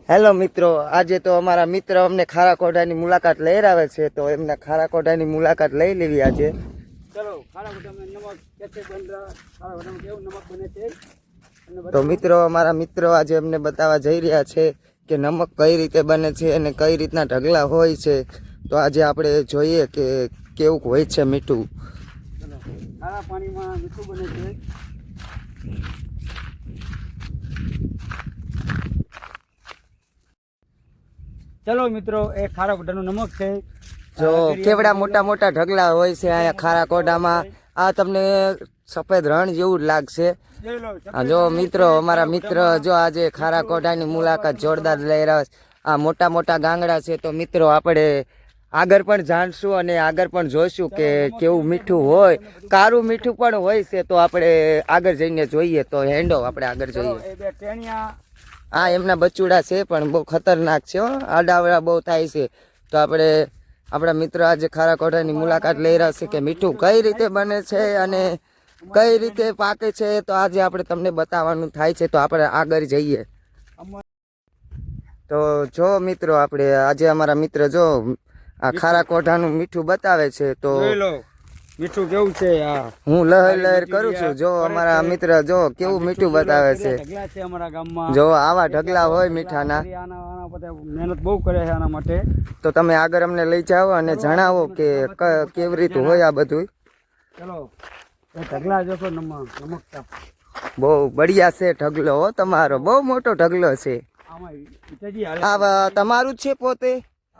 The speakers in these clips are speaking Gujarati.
હેલો મિત્રો, આજે તો અમારા મિત્ર અમને ખારાકોટાની મુલાકાત લઈ આવે છે, તો એમને ખારાકોટાની મુલાકાત લઈ લેવી આજે. તો મિત્રો, અમારા મિત્રો આજે અમને બતાવવા જઈ રહ્યા છે કે નમક કઈ રીતે બને છે અને કઈ રીતના ઢગલા હોય છે. તો આજે આપણે જોઈએ કે કેવું હોય છે મીઠું. ખારા પાણીમાં મીઠું બને છે. ચલો મિત્રો, એ ખારાકોટાનું નમક છે. જો કેવડા મોટા મોટા ઢગલા હોય છે અહીંયા ખારાકોટામાં. આ તમને સફેદ રણ જેવું જ લાગશે. જો મિત્રો, અમારા મિત્ર જો આજે ખારાકોટાની મુલાકાત જોરદાર લઈ રહ્યા છે. આ મોટા મોટા ગાંગડા છે. તો મિત્રો, આપણે આગળ પણ જાણશું અને આગળ પણ જોઈશું કે કેવું મીઠું હોય. કારું મીઠું પણ હોય છે. તો આપણે આગળ જઈને જોઈએ. તો હેંડો આપણે આગળ જોઈએ. હા, એમના બચુડા છે પણ બહુ ખતરનાક છે. આડાવડા બહુ થાય છે. તો આપણે આપણા મિત્ર આજે ખારાકોટાની મુલાકાત લઈ રહ્યા છે કે મીઠું કઈ રીતે બને છે અને કઈ રીતે પાકે છે. તો આજે આપણે તમને બતાવવાનું થાય છે. તો આપણે આગળ જઈએ. તો જો મિત્રો, આપણે આજે અમારા મિત્ર જો આ ખારાકોટાનું મીઠું બતાવે છે. તો મીઠું કેવું છે? હું લહેર લહેર કરું છું. જો અમારા મિત્ર જો કેવું મીઠું બતાવે છે. જો આવા ઢગલા હોય મીઠાના. મહેનત બહુ કરે છે આના માટે. તો તમે આગળ અમને લઈ જાઓ અને જણાવો કે કેવી રીતે હોય આ બધું. ચલો, ઢગલા જોશો નમકતા. બહુ બઢિયા છે ઢગલો તમારો. બહુ મોટો ઢગલો છે. આ તમારું જ છે પોતે?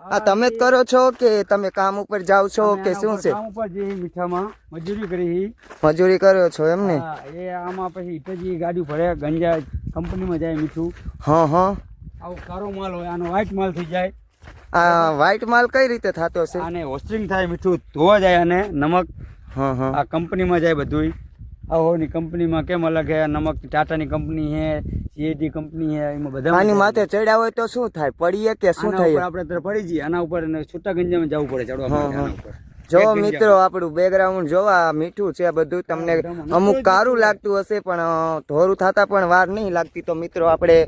આ તમે જ કરો છો કે તમે કામ ઉપર જાઓ છો કે શું છે? કામ ઉપર જઈ મીઠામાં મજૂરી કરી. મજૂરી કરો છો એમને? એ આમાં પછી ઇટેજી ગાડી ભરે ગંજા કંપનીમાં જાય મીઠું. હા હા. આવો કારો માલ હોય, આનો વ્હાઈટ માલ થઈ જાય. આ વ્હાઈટ માલ કઈ રીતે થતો છે? આને વોશિંગ થાય, મીઠું ધોવા જાય અને નમક હા હા આ કંપનીમાં જાય બધું. આહોની કંપનીમાં કેમ અલગ છે? નમક ટાટાની કંપની છે, સીએટી કંપની છે, એમાં બધા આની માથે ચડ્યા હોય તો શું થાય? પડીએ કે શું થાય? આપણે તરફ પડી જઈએ. આના ઉપર છૂટા ગંજામાં જવું પડે ચડવા માટે. આના ઉપર જો મિત્રો, આપણું બેકગ્રાઉન્ડ જોવા મીઠું છે બધું. તમને અમુક કારું લાગતું હશે પણ ધોરું થતા પણ વાર નહીં લાગતી. તો મિત્રો, આપણે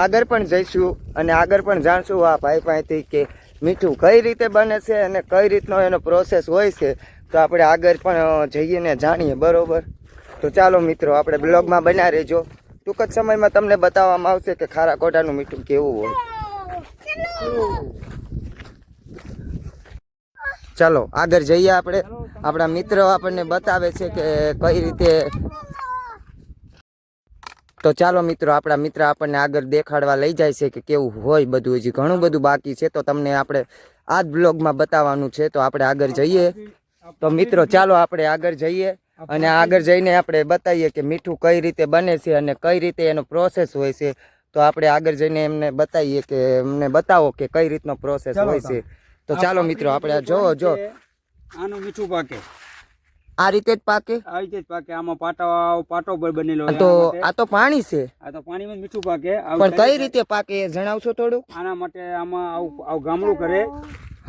આગળ પણ જઈશું અને આગળ પણ જાણશું આ ભાઈ પાસેથી કે મીઠું કઈ રીતે બને છે અને કઈ રીતનો એનો પ્રોસેસ હોય છે. તો આપણે આગળ પણ જઈએ ને જાણીએ. બરોબર? તો ચાલો મિત્રો, આપણે બ્લોગમાં બન્યા રહેજો. ટૂંક જ સમયમાં તમને બતાવવામાં આવશે કે ખારાકોટાનું મીઠું કેવું હોય. ચાલો આગળ જઈએ આપણે. આપણા મિત્રો આપણને બતાવે છે કે કઈ રીતે. તો ચાલો મિત્રો, આપણા મિત્ર આપણને આગળ દેખાડવા લઈ જાય છે કે કેવું હોય બધું. હજી ઘણું બધું બાકી છે. તો તમને આપણે આ જ બ્લોગમાં બતાવવાનું છે. તો આપણે આગળ જઈએ. તો મિત્રો, ચાલો આપણે આગળ જઈએ અને આગળ જઈને આપણે બતાવીએ કે મીઠું કઈ રીતે બને છે અને કઈ રીતે એનો પ્રોસેસ હોય છે. તો આપણે આગળ જઈને એમને બતાવીએ કે એમને બતાવો કે કઈ રીતનો પ્રોસેસ હોય છે. તો ચાલો મિત્રો, આપણે જોવો. જો આનું મીઠું પાકે આ રીતે જ પાકે. આ રીતે જ પાકે. આમાં પાટો બનેલો. તો આ તો પાણી છે. આ તો પાણીમાં મીઠું પાકે. પણ કઈ રીતે પાકે એ જણાવશો થોડું? આના માટે આમાં આવું ગામડું કરે.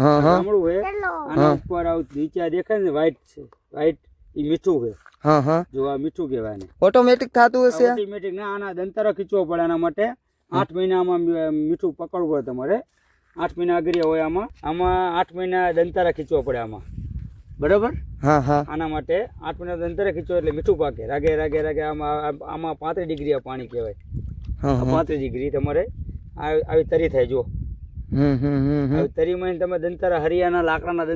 હા હા. ગામડું હોય. આના ઉપર આવું નીચે દેખાય ને વ્હાઈટ છે. વ્હાઈટ એ મીઠું છે. હા હા. જો આ મીઠું કહેવાય ને. ઓટોમેટિક થતું હશે? ઓટોમેટિક ના. આના દંતારો ખીચવો પડે. આના માટે 8 મહિનામાં મીઠું પકડવું પડે તમારે. 8 મહિના અગરિયા હોય આમાં. 8 મહિના દંતારા ખીચવો પડે આમાં. બરોબર? હા હા. આના માટે 8 મહિના દંતારા ખીચવો એટલે મીઠું પાકે. રાગે રાગે રાગે. આમાં 35 ડિગ્રી પાણી કહેવાય. 35 ડિગ્રી તમારે આવી તરી થાય. જો આવી તરીમાં તમે દંતારા હરિયાના લાકડાના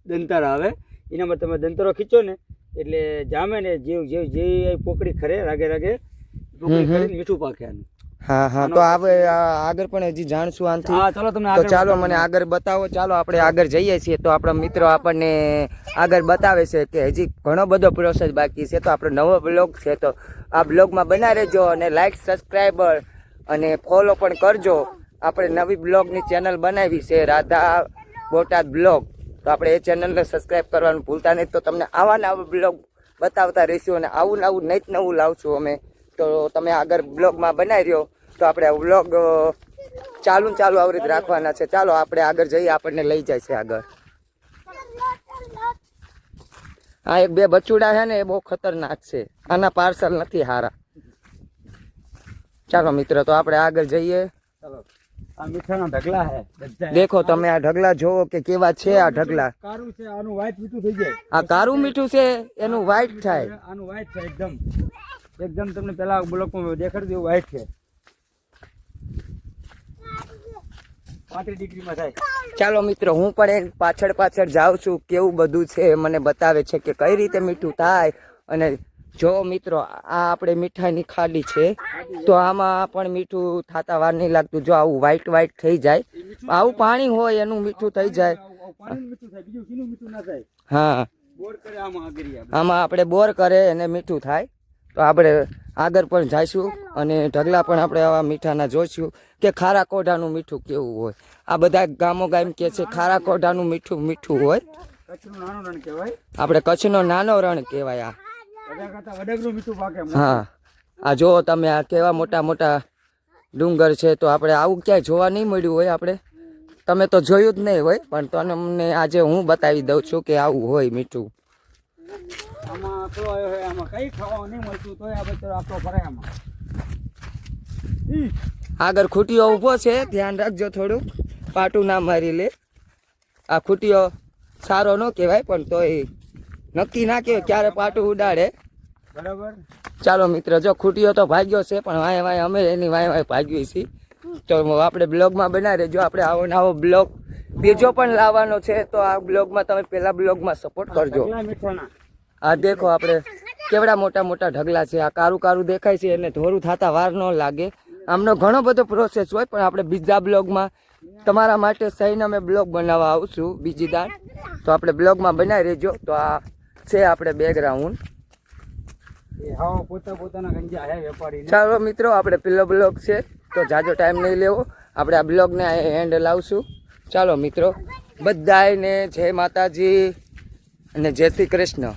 દંતારા આવે એનામાં તમે દંતારો ખીચો ને એટલે જામે ને જે પોકડી ખરે રાગે રાગે પોકડી ખરીને મીઠું પાકે આનું. હા હા. તો હવે આગળ પણ હજી જાણશું આનથી. ચાલો તમે તો ચાલો મને આગળ બતાવો. ચાલો આપણે આગળ જઈએ છીએ. તો આપણા મિત્રો આપણને આગળ બતાવે છે કે હજી ઘણો બધો પ્રોસેસ બાકી છે. તો આપણો નવો બ્લોગ છે. તો આ બ્લોગમાં બના રહેજો અને લાઈક, સબસ્ક્રાઈબર અને ફોલો પણ કરજો. આપણે નવી બ્લોગની ચેનલ બનાવી છે, રાધા બોટાદ બ્લોગ. તો આપણે એ ચેનલને સબસ્ક્રાઈબ કરવાનું ભૂલતા નહીં. તો તમને આવા નવા બ્લોગ બતાવતા રહીશું અને આવું નવું લાવશું અમે. તો તમે આગળ બ્લોગમાં બનાવી રહ્યો. તો આપણે બ્લોગ ચાલુ આવી રીતે રાખવાના છે. ચાલો આપણે આગળ જઈએ. આપણને લઈ જાય છે આગળ. આ એક બે બચુડા છે ને, એ બહુ ખતરનાક છે. આના પાર્સલ નથી હારા. ચાલો મિત્રો તો આપણે આગળ જઈએ. ચાલો આ મીઠાના ઢગલા હે બધા. દેખો તમે આ ઢગલા જોવો કે કેવા છે આ ઢગલા. કારું છે, આનું વ્હાઈટ મીઠું થઈ જાય. આ કારું મીઠું છે એનું વ્હાઈટ થાય. આનું વ્હાઈટ છે એકદમ એકદમ. તમને પેલા બ્લોકમાં દેખાડી દઉં, વ્હાઈટ છે. 35 ડિગ્રીમાં થાય. ચાલો મિત્રો હું પણ એ પાછળ પાછળ જાઉં છું, કેવું બધું છે મને બતાવે છે કે કઈ રીતે મીઠું થાય. અને જો મિત્રો આ આપણે મીઠાઈની ખાડી છે, તો આમાં પણ મીઠું થતા વાર નહીં લાગતું. જો આવું વ્હાઈટ વ્હાઈટ થઈ જાય, આવું પાણી હોય એનું મીઠું થઈ જાય. પાણીનું મીઠું થાય, બીજું કીનું મીઠું ના થાય. હા, બોર કરે આમાં આગળ આમાં આપણે બોર કરે અને મીઠું થાય. તો આપણે આગળ પણ જઈશું અને ઢગલા પણ આપણે આવા મીઠાના જોઈશું કે ખારા કોઢાનું મીઠું કેવું હોય. આ બધા ગામો ગામ કે છે ખારા કોઢાનું મીઠું મીઠું હોય. કચ્છનું નાનું રણ કહેવાય. આપણે કચ્છનો નાનો રણ કહેવાય આ. બધા કરતા વડગરું મીઠું પાકે. હા, આ જો તમે આ કેવા મોટા મોટા ડુંગર છે. તો આપણે આવું ક્યાંય જોવા નહીં મળ્યું હોય. આપણે તમે તો જોયું જ નહીં હોય, પણ તમને આજે હું બતાવી દઉં છું કે આવું હોય મીઠું. આમાં તો આમાં કઈ ખાવા નહીં મળતું, તોય આ બધો આપણો ફરે આમાં. આગળ ખૂટીઓ ઊભો છે, ધ્યાન રાખજો થોડું પાટું ના મારી લે. આ ખૂટીઓ સારો ન કહેવાય, પણ તોય નક્કી ના કહેવાય ક્યારે પાટું ઉડાડે. બરાબર. ચાલો મિત્ર, જો ખૂટીઓ તો ભાગ્યો છે, પણ વાય વાય અમે એની વાય વાય ભાગીએ છીએ. તો આપણે બ્લોગમાં બનાવી રહેજો. આપણે આવો નવો બ્લોગ બીજો પણ લાવવાનો છે, તો આ બ્લોગમાં તમે પેલા બ્લોગમાં સપોર્ટ કરજો. મીઠાના આ દેખો આપણે કેવડા મોટા મોટા ઢગલા છે. આ કારું કારું દેખાય છે, એને ધોરું થતા વાર ન લાગે. આમનો ઘણો બધો પ્રોસેસ હોય, પણ આપણે બીજા બ્લોગમાં તમારા માટે સહીને અમે બ્લોગ બનાવવા આવશું બીજી દાન. તો આપણે બ્લોગમાં બનાવી રહેજો. તો આ છે આપણે બેકગ્રાઉન્ડ. પોતાના ગંજા હે વેપારી. ચાલો મિત્રો, આપણે પેલો બ્લોગ છે, તો જાજો ટાઈમ નહીં લેવો. આપણે આ બ્લોગને એન્ડ લાવશું. ચાલો મિત્રો, બધાને જય માતાજી અને જય શ્રી કૃષ્ણ.